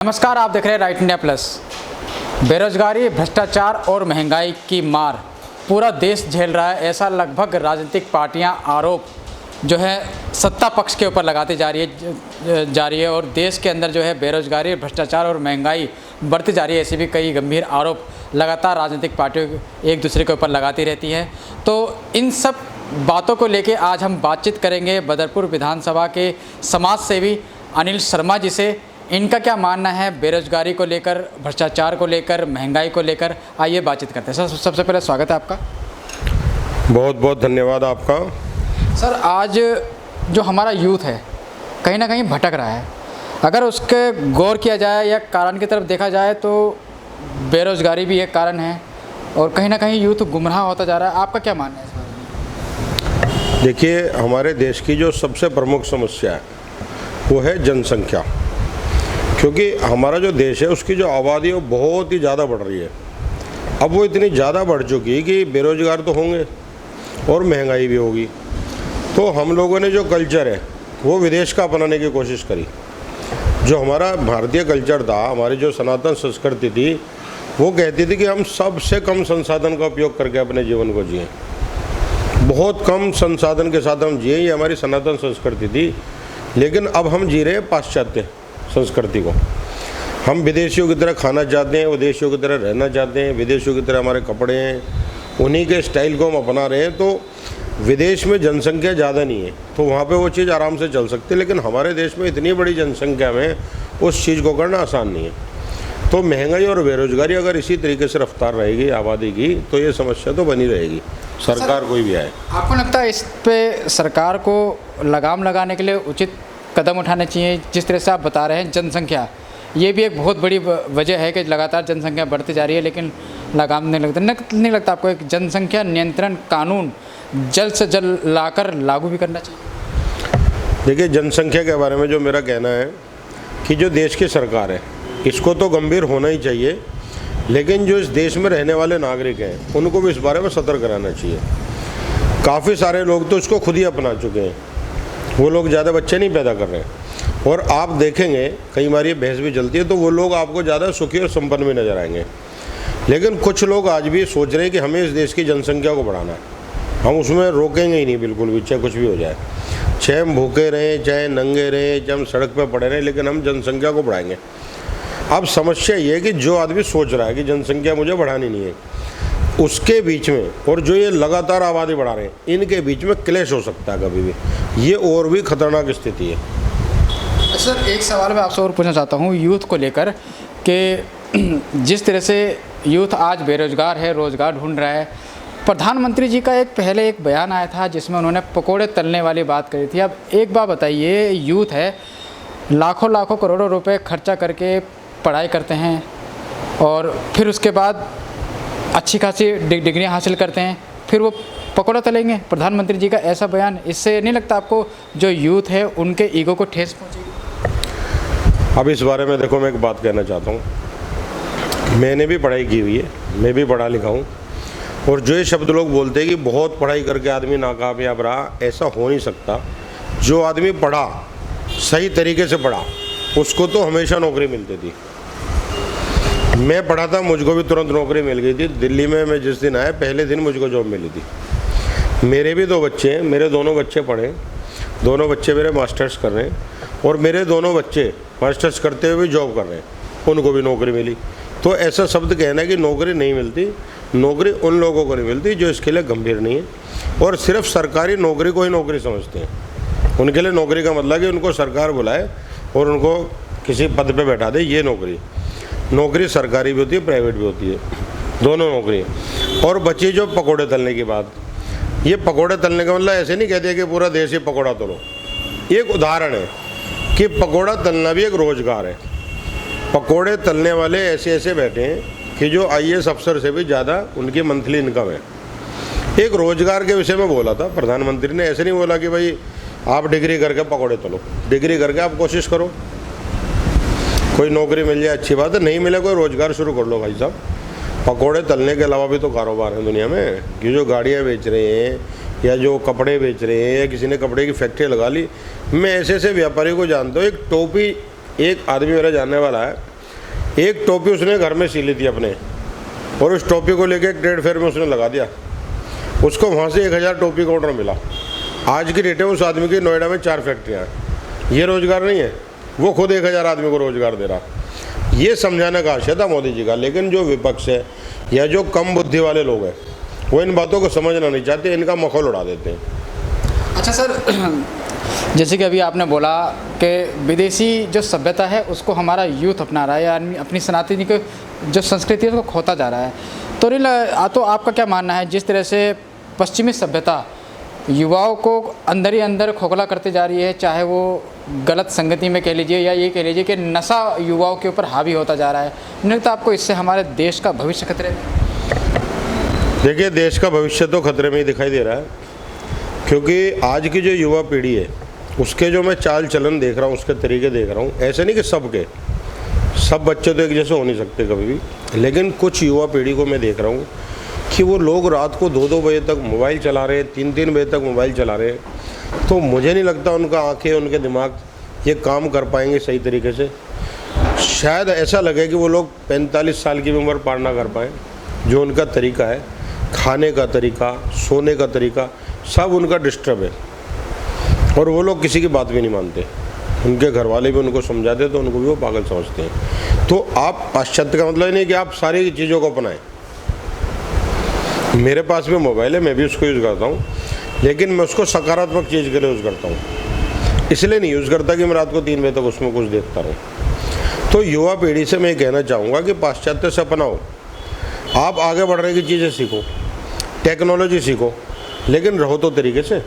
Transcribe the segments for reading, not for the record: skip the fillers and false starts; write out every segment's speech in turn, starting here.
नमस्कार, आप देख रहे हैं राइट इंडिया प्लस। बेरोजगारी, भ्रष्टाचार और महंगाई की मार पूरा देश झेल रहा है, ऐसा लगभग राजनीतिक पार्टियां आरोप जो है सत्ता पक्ष के ऊपर लगाती जा रही है और देश के अंदर जो है बेरोजगारी, भ्रष्टाचार और महंगाई बढ़ती जा रही है। ऐसे भी कई गंभीर आरोप लगातार राजनीतिक पार्टियां एक दूसरे के ऊपर लगाती रहती हैं। तो इन सब बातों को लेके आज हम बातचीत करेंगे बदरपुर विधानसभा के समाज सेवी अनिल शर्मा जी से। इनका क्या मानना है बेरोजगारी को लेकर, भ्रष्टाचार को लेकर, महंगाई को लेकर, आइए बातचीत करते हैं। सर, सबसे पहले स्वागत है आपका। बहुत बहुत धन्यवाद आपका। सर, आज जो हमारा यूथ है कहीं ना कहीं भटक रहा है। अगर उसके गौर किया जाए या कारण की तरफ देखा जाए तो बेरोजगारी भी एक कारण है और कहीं ना कहीं यूथ गुमराह होता जा रहा है। आपका क्या मानना है इस बारे में? देखिए, हमारे देश की जो सबसे प्रमुख समस्या है वो है जनसंख्या। क्योंकि हमारा जो देश है उसकी जो आबादी है वो बहुत ही ज़्यादा बढ़ रही है। अब वो इतनी ज़्यादा बढ़ चुकी है कि बेरोजगार तो होंगे और महंगाई भी होगी। तो हम लोगों ने जो कल्चर है वो विदेश का अपनाने की कोशिश करी। जो हमारा भारतीय कल्चर था, हमारी जो सनातन संस्कृति थी, वो कहती थी कि हम सबसे कम संसाधन का उपयोग करके अपने जीवन को जिएँ, बहुत कम संसाधन के साथ हम जिए। ये हमारी सनातन संस्कृति थी। लेकिन अब हम जी रहे हैं पाश्चात्य संस्कृति को। हम विदेशियों की तरह खाना चाहते हैं, विदेशियों की तरह रहना चाहते हैं, विदेशियों की तरह हमारे कपड़े हैं, उन्हीं के स्टाइल को हम अपना रहे हैं। तो विदेश में जनसंख्या ज़्यादा नहीं है तो वहाँ पे वो चीज़ आराम से चल सकती है, लेकिन हमारे देश में इतनी बड़ी जनसंख्या में उस चीज़ को करना आसान नहीं है। तो महंगाई और बेरोजगारी अगर इसी तरीके से रफ्तार रहेगी आबादी की तो ये समस्या तो बनी रहेगी, सरकार कोई भी आए। आपको लगता है इस पे सरकार को लगाम लगाने के लिए उचित कदम उठाने चाहिए? जिस तरह से आप बता रहे हैं जनसंख्या, ये भी एक बहुत बड़ी वजह है कि लगातार जनसंख्या बढ़ती जा रही है लेकिन लगाम नहीं लगता आपको एक जनसंख्या नियंत्रण कानून जल्द से जल्द लाकर लागू भी करना चाहिए? देखिए, जनसंख्या के बारे में जो मेरा कहना है कि जो देश की सरकार है इसको तो गंभीर होना ही चाहिए, लेकिन जो इस देश में रहने वाले नागरिक हैं उनको भी इस बारे में सतर्क रहना चाहिए। काफ़ी सारे लोग तो इसको खुद ही अपना चुके हैं, वो लोग ज़्यादा बच्चे नहीं पैदा कर रहे हैं। और आप देखेंगे कई बार ये बहस भी चलती है तो वो लोग आपको ज़्यादा सुखी और संपन्न भी नजर आएंगे। लेकिन कुछ लोग आज भी सोच रहे हैं कि हमें इस देश की जनसंख्या को बढ़ाना है, हम उसमें रोकेंगे ही नहीं बिल्कुल भी, चाहे कुछ भी हो जाए, चाहे हम भूखे रहें, चाहे नंगे रहें, चाहे हम सड़क पर पड़े रहें, लेकिन हम जनसंख्या को बढ़ाएंगे। अब समस्या ये है कि जो आदमी सोच रहा है कि जनसंख्या मुझे बढ़ानी नहीं है, उसके बीच में और जो ये लगातार आबादी बढ़ा रहे हैं इनके बीच में क्लैश हो सकता है कभी भी। ये और भी खतरनाक स्थिति है। सर, एक सवाल मैं आपसे और पूछना चाहता हूँ यूथ को लेकर कि जिस तरह से यूथ आज बेरोजगार है, रोज़गार ढूंढ रहा है, प्रधानमंत्री जी का पहले एक बयान आया था जिसमें उन्होंने पकोड़े तलने वाली बात करी थी। अब एक बात बताइए, यूथ है, लाखों लाखों करोड़ों रुपए खर्चा करके पढ़ाई करते हैं और फिर उसके बाद अच्छी खासी डिग्रियां हासिल करते हैं, फिर वो पकौड़ा तलेंगे। प्रधानमंत्री जी का ऐसा बयान, इससे नहीं लगता आपको जो यूथ है उनके ईगो को ठेस पहुंचेगी? अब इस बारे में देखो, मैं एक बात कहना चाहता हूँ। मैंने भी पढ़ाई की हुई है, मैं भी पढ़ा लिखा हूँ, और जो ये शब्द लोग बोलते हैं कि बहुत पढ़ाई करके आदमी नाकामयाब रहा, ऐसा हो नहीं सकता। जो आदमी पढ़ा, सही तरीके से पढ़ा, उसको तो हमेशा नौकरी मिलती थी। मैं पढ़ा था, मुझको भी तुरंत नौकरी मिल गई थी। दिल्ली में मैं जिस दिन आया पहले दिन मुझको जॉब मिली थी। मेरे भी 2 बच्चे हैं, मेरे दोनों बच्चे पढ़े, दोनों बच्चे मेरे मास्टर्स कर रहे हैं, और मेरे दोनों बच्चे मास्टर्स करते हुए भी जॉब कर रहे हैं, उनको भी नौकरी मिली। तो ऐसा शब्द कहना है कि नौकरी नहीं मिलती, नौकरी उन लोगों को नहीं मिलती जो इसके लिए गंभीर नहीं है और सिर्फ सरकारी नौकरी को ही नौकरी समझते हैं। उनके लिए नौकरी का मतलब कि उनको सरकार बुलाए और उनको किसी पद पर बैठा दे, ये नौकरी सरकारी भी होती है, प्राइवेट भी होती है, दोनों नौकरी। और बची जो पकोड़े तलने की बात, ये पकोड़े तलने का मतलब ऐसे नहीं कहते कि पूरा देश ही पकोड़ा तलो। एक उदाहरण है कि पकोड़ा तलना भी एक रोज़गार है। पकोड़े तलने वाले ऐसे ऐसे बैठे हैं कि जो IAS अफसर से भी ज़्यादा उनकी मंथली इनकम है। एक रोज़गार के विषय में बोला था प्रधानमंत्री ने, ऐसे नहीं बोला कि भाई आप डिग्री करके पकोड़े तलो। डिग्री करके आप कोशिश करो, कोई नौकरी मिल जाए अच्छी बात है, नहीं मिले कोई रोज़गार शुरू कर लो भाई साहब। पकोड़े तलने के अलावा भी तो कारोबार है दुनिया में, कि जो गाड़ियाँ बेच रहे हैं या जो कपड़े बेच रहे हैं या किसी ने कपड़े की फैक्ट्री लगा ली। मैं ऐसे ऐसे व्यापारी को जानता हूँ। एक टोपी, एक आदमी मेरा जानने वाला है, एक टोपी उसने घर में सी ली थी अपने, और उस टोपी को लेके एक ट्रेड फेयर में उसने लगा दिया, उसको वहाँ से 1000 टोपी का ऑर्डर मिला। आज की डेट में उस आदमी की नोएडा में 4 फैक्ट्रियाँ हैं। ये रोज़गार नहीं है, वो खुद 1000 आदमी को रोज़गार दे रहा। ये समझाने का आशय था मोदी जी का, लेकिन जो विपक्ष है या जो कम बुद्धि वाले लोग हैं वो इन बातों को समझना नहीं चाहते, इनका मखौल उड़ा देते हैं। अच्छा सर, जैसे कि अभी आपने बोला कि विदेशी जो सभ्यता है उसको हमारा यूथ अपना रहा है, यानी अपनी सनातनी की जो संस्कृति है उसको खोता जा रहा है। तो आपका क्या मानना है, जिस तरह से पश्चिमी सभ्यता युवाओं को अंदर ही अंदर खोखला करते जा रही है, चाहे वो गलत संगति में कह लीजिए या ये कह लीजिए कि नशा युवाओं के ऊपर हावी होता जा रहा है, नहीं तो आपको इससे हमारे देश का भविष्य खतरे में? देखिए, देश का भविष्य तो खतरे में ही दिखाई दे रहा है, क्योंकि आज की जो युवा पीढ़ी है उसके जो मैं चाल चलन देख रहा हूँ, उसके तरीके देख रहा हूँ, ऐसे नहीं कि सब बच्चे तो एक जैसे हो नहीं सकते कभी भी, लेकिन कुछ युवा पीढ़ी को मैं देख रहा हूँ कि वो लोग रात को 2-2 बजे तक मोबाइल चला रहे हैं, 3-3 बजे तक मोबाइल चला रहे हैं। तो मुझे नहीं लगता उनका आंखें, उनके दिमाग ये काम कर पाएंगे सही तरीके से। शायद ऐसा लगे कि वो लोग 45 साल की भी उम्र पार ना कर पाएँ। जो उनका तरीका है, खाने का तरीका, सोने का तरीका, सब उनका डिस्टर्ब है, और वो लोग किसी की बात भी नहीं मानते। उनके घर वाले भी उनको समझाते तो उनको भी वो पागल समझते हैं। तो आप पाश्चात्य का मतलब नहीं कि आप सारी चीज़ों को अपनाएं। मेरे पास भी मोबाइल है, मैं भी उसको यूज़ करता हूँ, लेकिन मैं उसको सकारात्मक चीज़ के लिए यूज़ करता हूँ। इसलिए नहीं यूज़ करता कि मैं रात को 3 बजे तक उसमें कुछ देखता रहूँ। तो युवा पीढ़ी से मैं कहना चाहूँगा कि पाश्चात्य से अपनाओ, आप आगे बढ़ने की चीज़ें सीखो, टेक्नोलॉजी सीखो, लेकिन रहो तो तरीके से।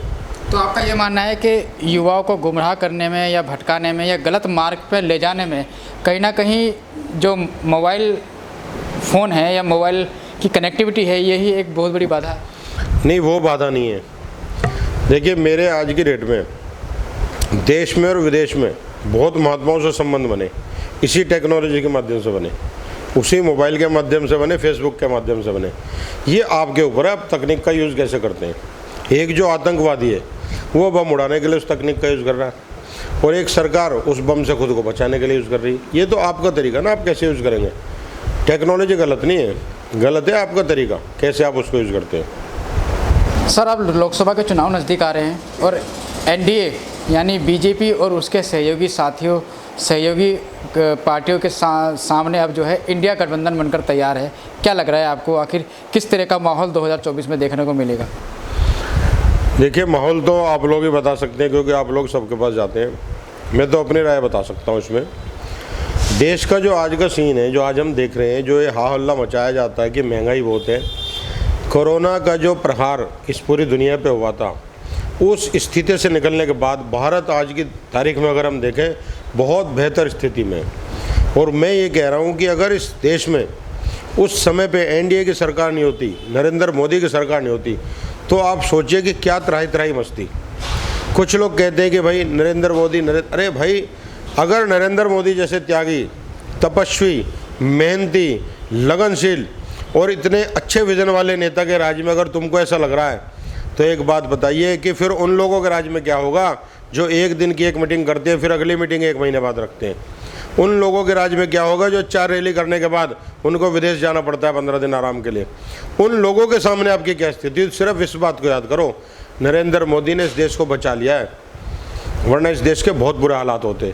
तो आपका ये मानना है कि युवाओं को गुमराह करने में या भटकाने में या गलत मार्ग पर ले जाने में कहीं ना कहीं जो मोबाइल फ़ोन है या मोबाइल की कनेक्टिविटी है, यही एक बहुत बड़ी बाधा है? नहीं, वो बाधा नहीं है। देखिए, मेरे आज की डेट में देश में और विदेश में बहुत महात्माओं से संबंध बने, इसी टेक्नोलॉजी के माध्यम से बने, उसी मोबाइल के माध्यम से बने, फेसबुक के माध्यम से बने। ये आपके ऊपर है, आप तकनीक का यूज़ कैसे करते हैं। एक जो आतंकवादी है वो बम उड़ाने के लिए उस तकनीक का यूज़ कर रहा है, और एक सरकार उस बम से खुद को बचाने के लिए यूज़ कर रही है। ये तो आपका तरीका ना, आप कैसे यूज़ करेंगे। टेक्नोलॉजी गलत नहीं है, गलत है आपका तरीका, कैसे आप उसको यूज़ करते हैं। सर, अब लोकसभा के चुनाव नज़दीक आ रहे हैं और एनडीए यानी बीजेपी और उसके सहयोगी पार्टियों के सामने अब जो है इंडिया गठबंधन बनकर तैयार है। क्या लग रहा है आपको, आखिर किस तरह का माहौल 2024 में देखने को मिलेगा? देखिए, माहौल तो आप लोग ही बता सकते हैं, क्योंकि आप लोग सबके पास जाते हैं। मैं तो अपनी राय बता सकता हूँ इसमें। देश का जो आज का सीन है, जो आज हम देख रहे हैं, जो ये हा हल्ला मचाया जाता है कि महंगाई बहुत है, कोरोना का जो प्रहार इस पूरी दुनिया पे हुआ था, उस स्थिति से निकलने के बाद भारत आज की तारीख में अगर हम देखें बहुत बेहतर स्थिति में। और मैं ये कह रहा हूँ कि अगर इस देश में उस समय पे एनडीए की सरकार नहीं होती, नरेंद्र मोदी की सरकार नहीं होती, तो आप सोचिए कि क्या त्राही त्राही मस्ती। कुछ लोग कहते हैं कि भाई नरेंद्र मोदी अरे भाई, अगर नरेंद्र मोदी जैसे त्यागी, तपस्वी, मेहनती, लगनशील और इतने अच्छे विजन वाले नेता के राज्य में अगर तुमको ऐसा लग रहा है, तो एक बात बताइए कि फिर उन लोगों के राज्य में क्या होगा जो एक दिन की एक मीटिंग करते हैं, फिर अगली मीटिंग 1 महीने बाद रखते हैं। उन लोगों के राज्य में क्या होगा जो 4 रैली करने के बाद उनको विदेश जाना पड़ता है 15 दिन आराम के लिए। उन लोगों के सामने आपकी क्या स्थिति। सिर्फ इस बात को याद करो, नरेंद्र मोदी ने इस देश को बचा लिया है, वरना इस देश के बहुत बुरे हालात होते।